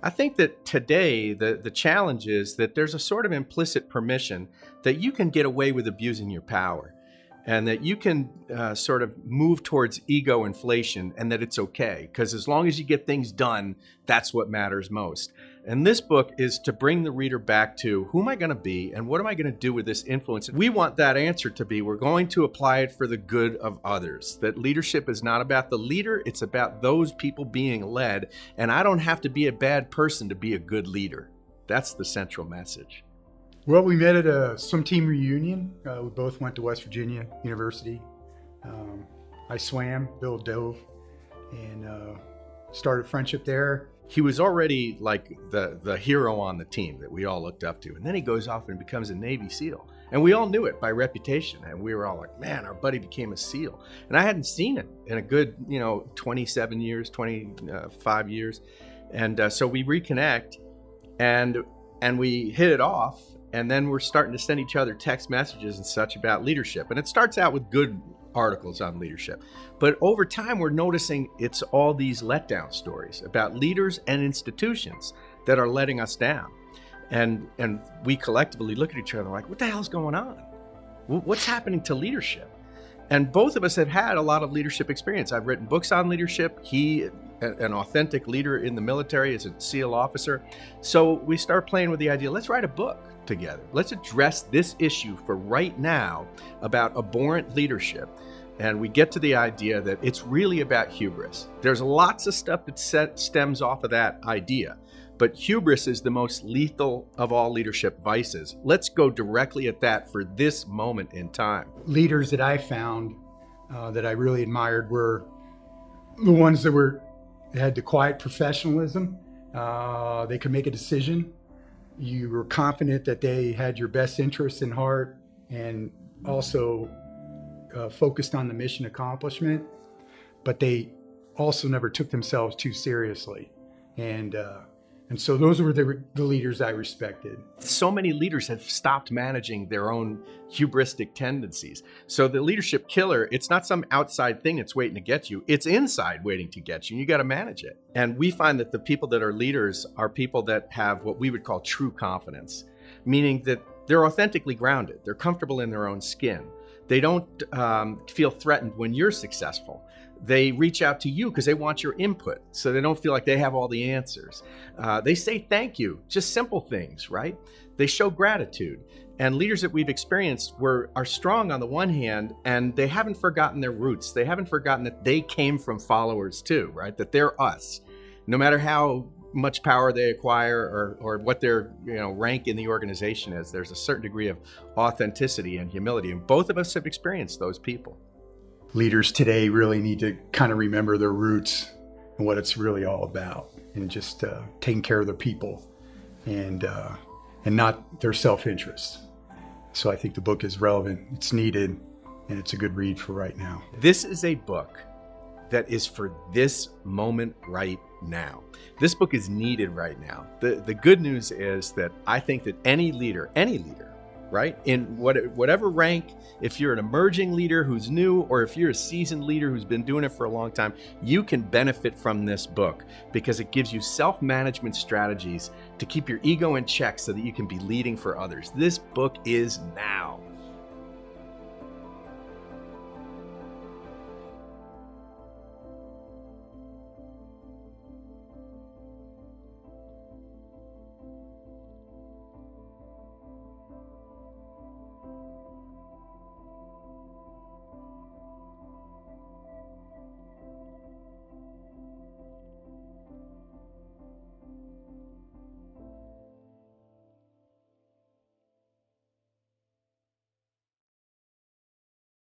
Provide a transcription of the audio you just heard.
I think that today the challenge is that there's a sort of implicit permission that you can get away with abusing your power, and that you can sort of move towards ego inflation, and that it's okay, because as long as you get things done, that's what matters most. And this book is to bring the reader back to, who am I going to be and what am I going to do with this influence? We want that answer to be, we're going to apply it for the good of others. That leadership is not about the leader, it's about those people being led. And I don't have to be a bad person to be a good leader. That's the central message. Well, we met at a swim team reunion. We both went to West Virginia University. I swam, Bill dove, and started friendship there. He was already like the hero on the team that we all looked up to. And then he goes off and becomes a Navy SEAL. And we all knew it by reputation. And we were all like, man, our buddy became a SEAL. And I hadn't seen it in a good, 27 years, 25 years. And so we reconnect and we hit it off. And then we're starting to send each other text messages and such about leadership. And it starts out with good articles on leadership. But over time, we're noticing it's all these letdown stories about leaders and institutions that are letting us down. And we collectively look at each other like, what the hell's going on? What's happening to leadership? And both of us have had a lot of leadership experience. I've written books on leadership. He, an authentic leader in the military, is a SEAL officer. So we start playing with the idea, let's write a book together. Let's address this issue for right now about abhorrent leadership. And we get to the idea that it's really about hubris. There's lots of stuff that stems off of that idea, but hubris is the most lethal of all leadership vices. Let's go directly at that for this moment in time. Leaders that I found that I really admired were the ones that had the quiet professionalism. They could make a decision. You were confident that they had your best interests in heart, and also focused on the mission accomplishment, but they also never took themselves too seriously. And so those were the leaders I respected. So many leaders have stopped managing their own hubristic tendencies. So the leadership killer, it's not some outside thing that's waiting to get you. It's inside waiting to get you, and you got to manage it. And we find that the people that are leaders are people that have what we would call true confidence, meaning that they're authentically grounded. They're comfortable in their own skin. They don't feel threatened when you're successful. They reach out to you because they want your input, so they don't feel like they have all the answers. They say thank you, just simple things, right? They show gratitude. And leaders that we've experienced are strong on the one hand, and they haven't forgotten their roots. They haven't forgotten that they came from followers too, right? That they're us. No matter how much power they acquire or what their rank in the organization is, there's a certain degree of authenticity and humility. And both of us have experienced those people. Leaders today really need to kind of remember their roots and what it's really all about, and just taking care of their people and not their self-interest. So I think the book is relevant, it's needed, and it's a good read for right now. This is a book that is for this moment right now. This book is needed right now. The good news is that I think that any leader, right? In whatever rank, if you're an emerging leader who's new, or if you're a seasoned leader who's been doing it for a long time, you can benefit from this book because it gives you self-management strategies to keep your ego in check so that you can be leading for others. This book is now.